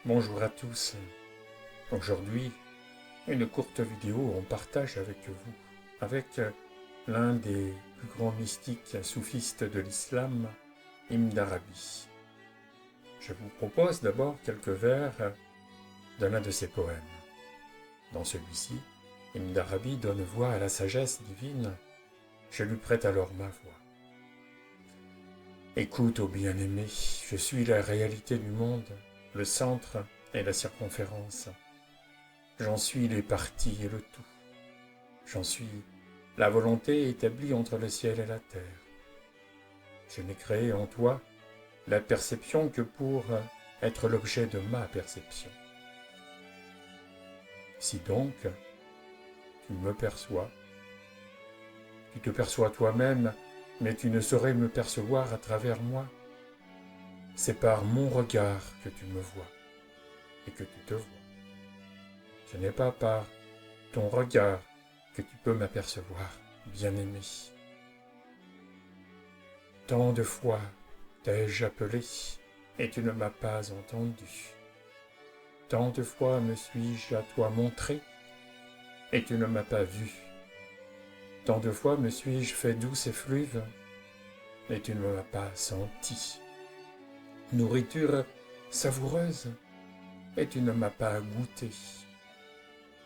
Bonjour à tous. Aujourd'hui, une courte vidéo en partage avec vous, avec l'un des plus grands mystiques soufistes de l'islam, Ibn Arabi. Je vous propose d'abord quelques vers de l'un de ses poèmes. Dans celui-ci, Ibn Arabi donne voix à la sagesse divine. Je lui prête alors ma voix. Écoute, ô bien-aimé, je suis la réalité du monde, le centre et la circonférence. J'en suis les parties et le tout. J'en suis la volonté établie entre le ciel et la terre. Je n'ai créé en toi la perception que pour être l'objet de ma perception. Si donc tu me perçois, tu te perçois toi-même, mais tu ne saurais me percevoir à travers moi. C'est par mon regard que tu me vois et que tu te vois. Ce n'est pas par ton regard que tu peux m'apercevoir, bien-aimé. Tant de fois t'ai-je appelé et tu ne m'as pas entendu. Tant de fois me suis-je à toi montré et tu ne m'as pas vu. Tant de fois me suis-je fait douce effluve et tu ne m'as pas senti. Nourriture savoureuse et tu ne m'as pas goûté.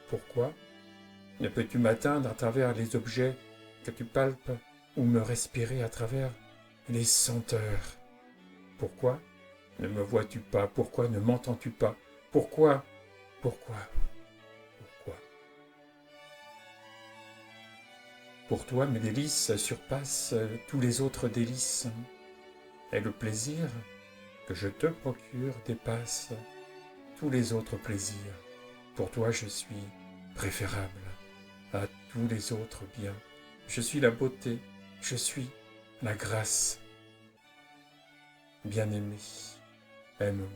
Pourquoi ne peux-tu m'atteindre à travers les objets que tu palpes ou me respirer à travers les senteurs? Pourquoi ne me vois-tu pas? Pourquoi ne m'entends-tu pas? Pourquoi? Pourquoi? Pour toi, mes délices surpassent tous les autres délices, et le plaisir que je te procure dépasse tous les autres plaisirs. Pour toi, je suis préférable à tous les autres biens. Je suis la beauté, je suis la grâce. Bien-aimé, aime-moi.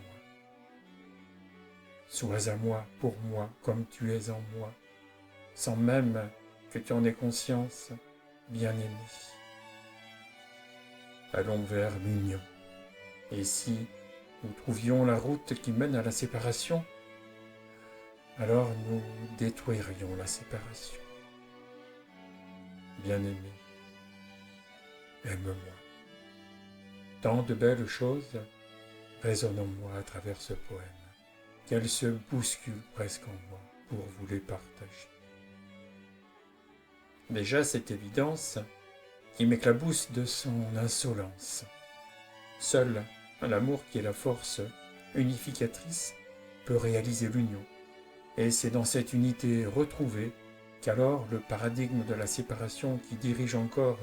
Sois à moi, pour moi, comme tu es en moi, sans même que tu en aies conscience, bien-aimé. Allons vers l'union. Et si nous trouvions la route qui mène à la séparation, alors nous détruirions la séparation. Bien-aimé, aime-moi. Tant de belles choses résonnent en moi à travers ce poème, qu'elles se bousculent presque en moi pour vous les partager. Déjà cette évidence qui m'éclabousse de son insolence. Seul l'amour qui est la force unificatrice peut réaliser l'union. Et c'est dans cette unité retrouvée qu'alors le paradigme de la séparation qui dirige encore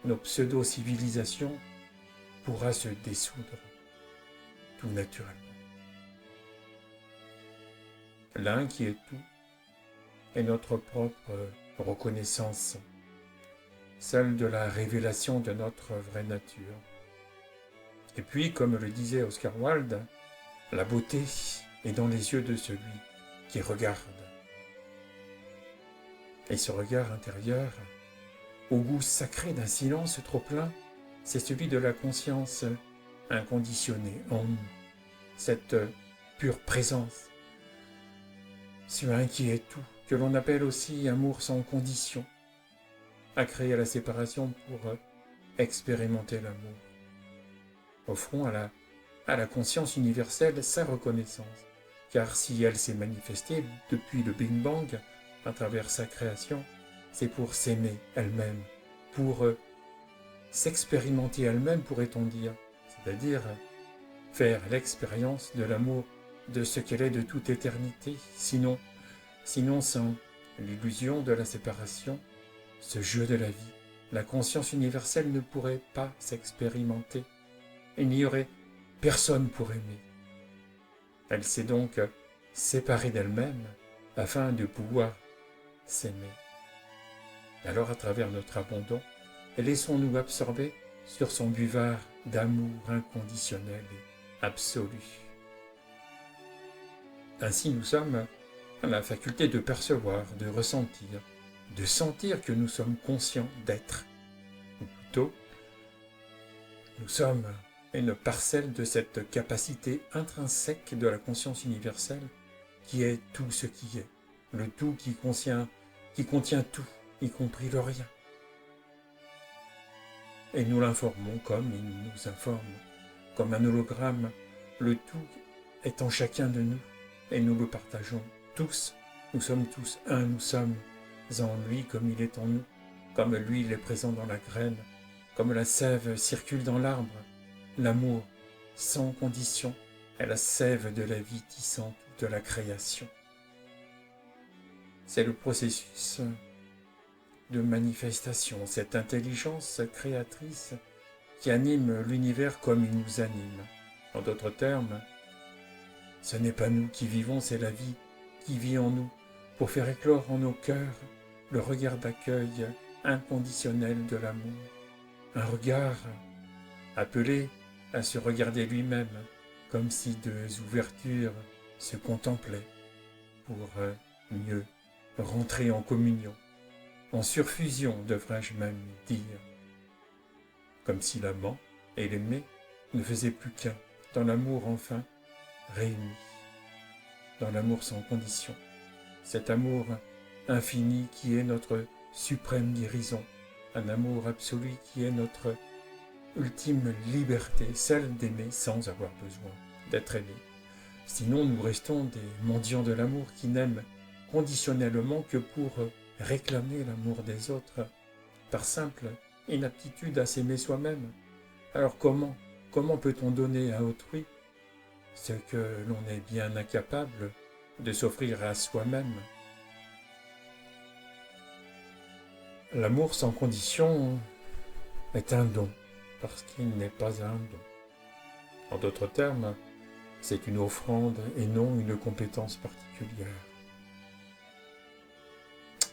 nos pseudo-civilisations pourra se dissoudre tout naturellement. L'un qui est tout est notre propre reconnaissance, celle de la révélation de notre vraie nature. Et puis, comme le disait Oscar Wilde, la beauté est dans les yeux de celui qui regarde. Et ce regard intérieur, au goût sacré d'un silence trop plein, c'est celui de la conscience inconditionnée en nous, cette pure présence, celui qui est tout, que l'on appelle aussi amour sans condition, a créé la séparation pour expérimenter l'amour. Offrons à la conscience universelle sa reconnaissance, car si elle s'est manifestée depuis le Big Bang, à travers sa création, c'est pour s'aimer elle-même, pour s'expérimenter elle-même, pourrait-on dire, c'est-à-dire faire l'expérience de l'amour de ce qu'elle est de toute éternité, sinon sans l'illusion de la séparation, ce jeu de la vie, la conscience universelle ne pourrait pas s'expérimenter. Il n'y aurait personne pour aimer. Elle s'est donc séparée d'elle-même afin de pouvoir s'aimer. Alors à travers notre abandon, laissons-nous absorber sur son buvard d'amour inconditionnel et absolu. Ainsi nous sommes à la faculté de percevoir, de ressentir, de sentir que nous sommes conscients d'être. Ou plutôt, nous sommes une parcelle de cette capacité intrinsèque de la conscience universelle qui est tout ce qui est, le tout qui contient tout, y compris le rien. Et nous l'informons comme il nous informe, comme un hologramme, le tout est en chacun de nous, et nous le partageons tous. Nous sommes tous un, nous sommes en lui comme il est en nous, comme l'huile est présent dans la graine, comme la sève circule dans l'arbre. L'amour, sans condition, est la sève de la vie tissant toute la création. C'est le processus de manifestation, cette intelligence créatrice qui anime l'univers comme il nous anime. En d'autres termes, ce n'est pas nous qui vivons, c'est la vie qui vit en nous, pour faire éclore en nos cœurs le regard d'accueil inconditionnel de l'amour. Un regard appelé à se regarder lui-même, comme si deux ouvertures se contemplaient, pour mieux rentrer en communion, en surfusion, devrais-je même dire, comme si l'amant et l'aimé ne faisaient plus qu'un, dans l'amour enfin réunis, dans l'amour sans condition, cet amour infini qui est notre suprême guérison, un amour absolu qui est notre ultime liberté, celle d'aimer sans avoir besoin d'être aimé. Sinon, nous restons des mendiants de l'amour qui n'aiment conditionnellement que pour réclamer l'amour des autres, par simple inaptitude à s'aimer soi-même. Alors comment peut-on donner à autrui ce que l'on est bien incapable de s'offrir à soi-même? L'amour sans condition est un don, parce qu'il n'est pas un don. En d'autres termes, c'est une offrande et non une compétence particulière.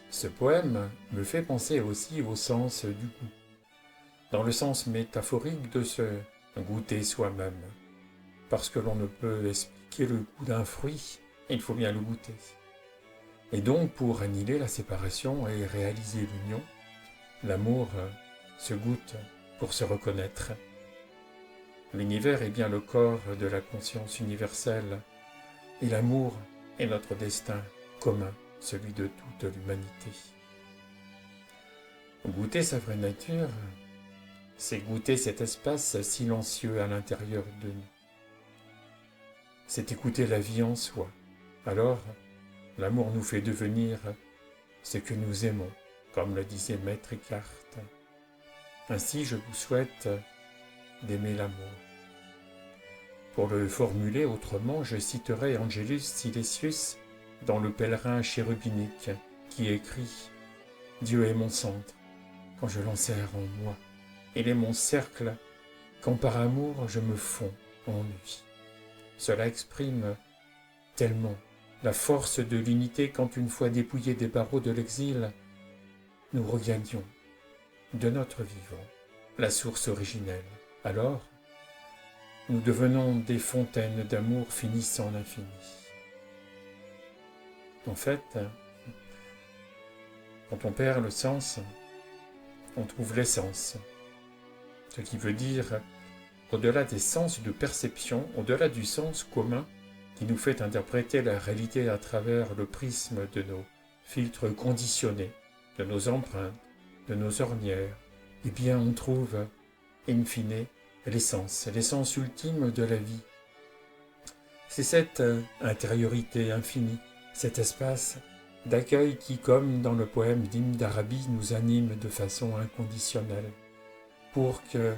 Ce poème me fait penser aussi au sens du goût, dans le sens métaphorique de se goûter soi-même. Parce que l'on ne peut expliquer le goût d'un fruit, il faut bien le goûter. Et donc, pour annihiler la séparation et réaliser l'union, l'amour se goûte pour se reconnaître. L'univers est bien le corps de la conscience universelle, et l'amour est notre destin commun, celui de toute l'humanité. Goûter sa vraie nature, c'est goûter cet espace silencieux à l'intérieur de nous. C'est écouter la vie en soi. Alors, l'amour nous fait devenir ce que nous aimons, comme le disait Maître Eckhart. Ainsi, je vous souhaite d'aimer l'amour. Pour le formuler autrement, je citerai Angelus Silesius dans Le Pèlerin chérubinique, qui écrit « Dieu est mon centre, quand je l'enserre en moi. Il est mon cercle, quand par amour je me fonds en lui. » Cela exprime tellement la force de l'unité quand, une fois dépouillés des barreaux de l'exil, nous regagnions de notre vivant la source originelle. Alors, nous devenons des fontaines d'amour finissant l'infini. En fait, quand on perd le sens, on trouve l'essence. Ce qui veut dire, au-delà des sens de perception, au-delà du sens commun qui nous fait interpréter la réalité à travers le prisme de nos filtres conditionnés, de nos empreintes, de nos ornières, eh bien on trouve, in fine, l'essence ultime de la vie. C'est cette intériorité infinie, cet espace d'accueil qui, comme dans le poème d'Ibn d'Arabie, nous anime de façon inconditionnelle, pour que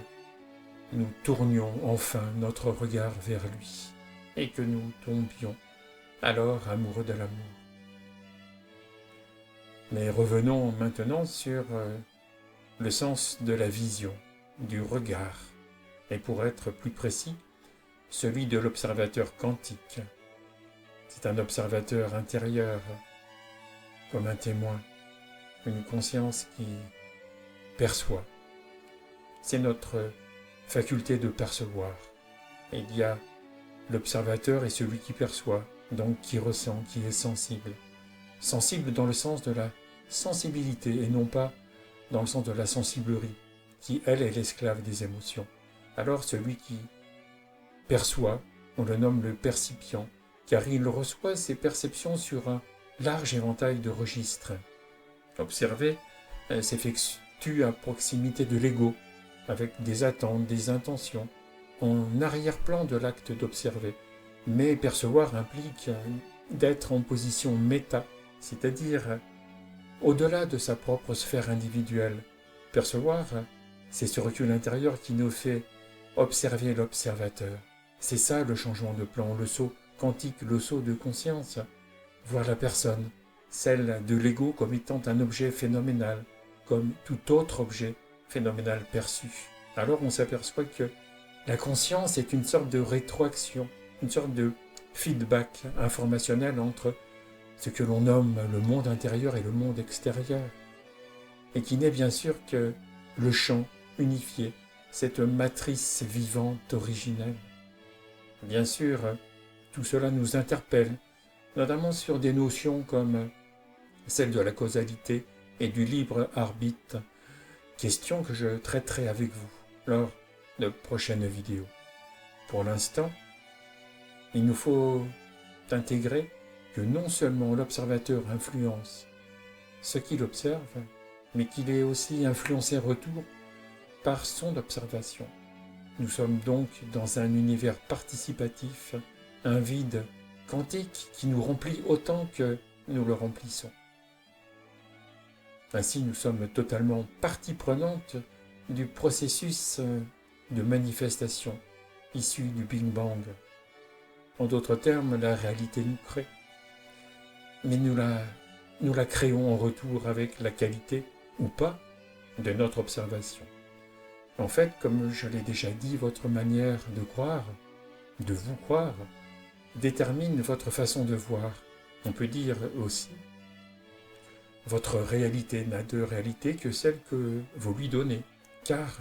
nous tournions enfin notre regard vers lui, et que nous tombions alors amoureux de l'amour. Mais revenons maintenant sur le sens de la vision, du regard, et pour être plus précis, celui de l'observateur quantique. C'est un observateur intérieur, comme un témoin, une conscience qui perçoit. C'est notre faculté de percevoir. Il y a l'observateur et celui qui perçoit, donc qui ressent, qui est sensible. Sensible dans le sens de la sensibilité et non pas dans le sens de la sensiblerie, qui, elle, est l'esclave des émotions. Alors celui qui perçoit, on le nomme le percipient, car il reçoit ses perceptions sur un large éventail de registres. Observer s'effectue à proximité de l'ego, avec des attentes, des intentions, en arrière-plan de l'acte d'observer. Mais percevoir implique d'être en position méta, c'est-à-dire au-delà de sa propre sphère individuelle. Percevoir, c'est ce recul intérieur qui nous fait observer l'observateur. C'est ça le changement de plan, le saut quantique, le saut de conscience. Voir la personne, celle de l'ego comme étant un objet phénoménal, comme tout autre objet phénoménal perçu. Alors on s'aperçoit que la conscience est une sorte de rétroaction, une sorte de feedback informationnel entre ce que l'on nomme le monde intérieur et le monde extérieur, et qui n'est bien sûr que le champ unifié, cette matrice vivante originelle. Bien sûr, tout cela nous interpelle, notamment sur des notions comme celle de la causalité et du libre arbitre, question que je traiterai avec vous lors de prochaines vidéos. Pour l'instant, il nous faut intégrer que non seulement l'observateur influence ce qu'il observe, mais qu'il est aussi influencé retour par son observation. Nous sommes donc dans un univers participatif, un vide quantique qui nous remplit autant que nous le remplissons. Ainsi, nous sommes totalement partie prenante du processus de manifestation issu du Big Bang. En d'autres termes, la réalité nous crée. Mais nous la créons en retour avec la qualité, ou pas, de notre observation. En fait, comme je l'ai déjà dit, votre manière de croire, de vous croire, détermine votre façon de voir. On peut dire aussi, votre réalité n'a de réalité que celle que vous lui donnez. Car,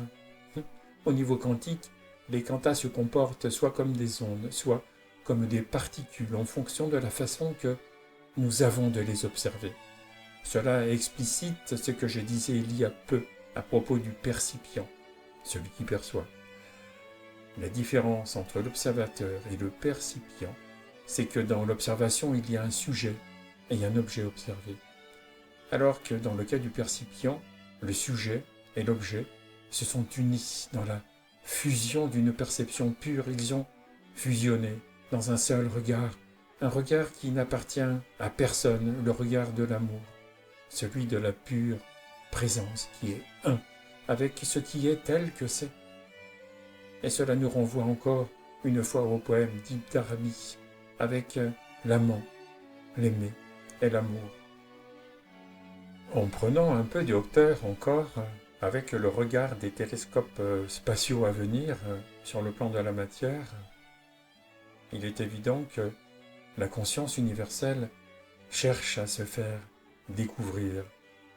au niveau quantique, les quantas se comportent soit comme des ondes, soit comme des particules en fonction de la façon que nous avons de les observer. Cela explicite ce que je disais il y a peu à propos du percipient, celui qui perçoit. La différence entre l'observateur et le percipient, c'est que dans l'observation, il y a un sujet et un objet observé. Alors que dans le cas du percipient, le sujet et l'objet se sont unis dans la fusion d'une perception pure. Ils ont fusionné dans un seul regard, un regard qui n'appartient à personne, le regard de l'amour, celui de la pure présence qui est un avec ce qui est tel que c'est. Et cela nous renvoie encore une fois au poème d'Ibn Arabi, avec l'amant, l'aimé et l'amour. En prenant un peu de hauteur encore, avec le regard des télescopes spatiaux à venir sur le plan de la matière, il est évident que la conscience universelle cherche à se faire découvrir,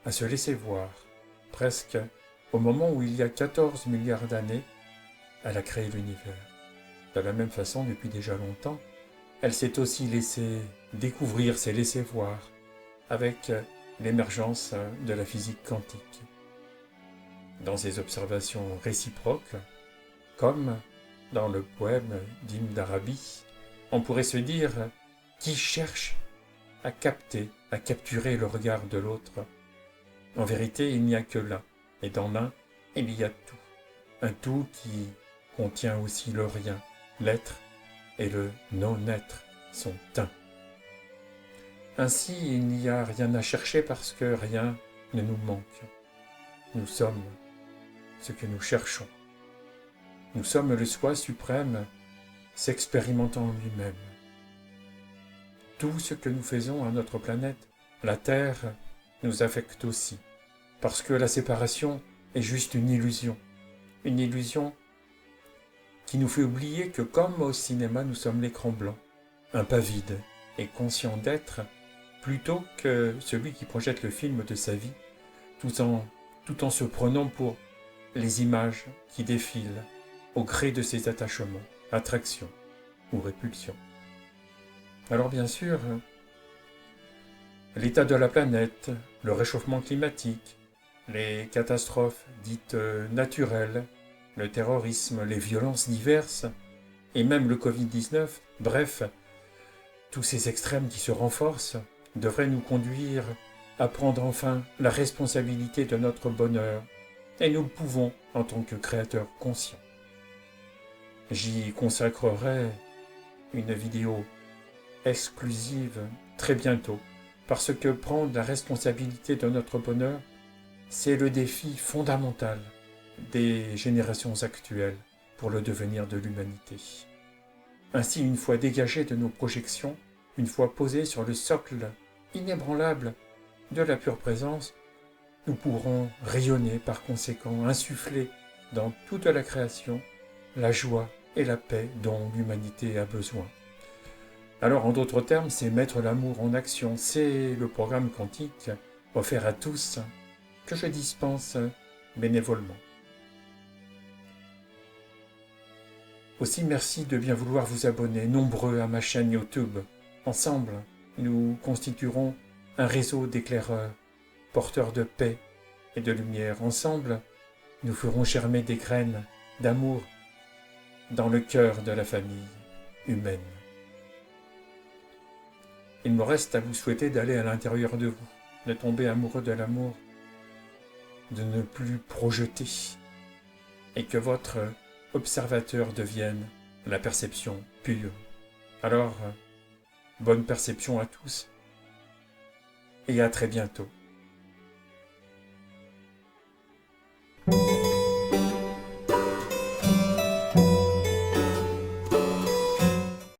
à se laisser voir. Presque au moment où il y a 14 milliards d'années, elle a créé l'univers. De la même façon, depuis déjà longtemps, elle s'est aussi laissée découvrir, s'est laissée voir, avec l'émergence de la physique quantique. Dans ces observations réciproques, comme dans le poème d'Ibn Arabi, on pourrait se dire qui cherche à capter, à capturer le regard de l'autre. En vérité, il n'y a que l'un, et dans l'un, il y a tout. Un tout qui contient aussi le rien, l'être et le non-être sont un. Ainsi, il n'y a rien à chercher parce que rien ne nous manque. Nous sommes ce que nous cherchons. Nous sommes le soi suprême s'expérimentant en lui-même. Tout ce que nous faisons à notre planète, la Terre, nous affecte aussi, parce que la séparation est juste une illusion qui nous fait oublier que comme au cinéma, nous sommes l'écran blanc, un pas vide et conscient d'être, plutôt que celui qui projette le film de sa vie, tout en se prenant pour les images qui défilent au gré de ses attachements, attractions ou répulsions. Alors bien sûr, l'état de la planète, le réchauffement climatique, les catastrophes dites naturelles le terrorisme, les violences diverses, et même le Covid-19, bref, tous ces extrêmes qui se renforcent, devraient nous conduire à prendre enfin la responsabilité de notre bonheur, et nous le pouvons en tant que créateurs conscients. J'y consacrerai une vidéo exclusive très bientôt, parce que prendre la responsabilité de notre bonheur, c'est le défi fondamental des générations actuelles pour le devenir de l'humanité. Ainsi, une fois dégagés de nos projections, une fois posés sur le socle inébranlable de la pure présence, nous pourrons rayonner par conséquent, insuffler dans toute la création la joie et la paix dont l'humanité a besoin. Alors, en d'autres termes, c'est mettre l'amour en action, c'est le programme quantique offert à tous que je dispense bénévolement. Aussi, merci de bien vouloir vous abonner, nombreux à ma chaîne YouTube. Ensemble, nous constituerons un réseau d'éclaireurs, porteurs de paix et de lumière. Ensemble, nous ferons germer des graines d'amour dans le cœur de la famille humaine. Il me reste à vous souhaiter d'aller à l'intérieur de vous, de tomber amoureux de l'amour, de ne plus projeter, et que votre observateur devienne la perception pure. Alors, bonne perception à tous, et à très bientôt.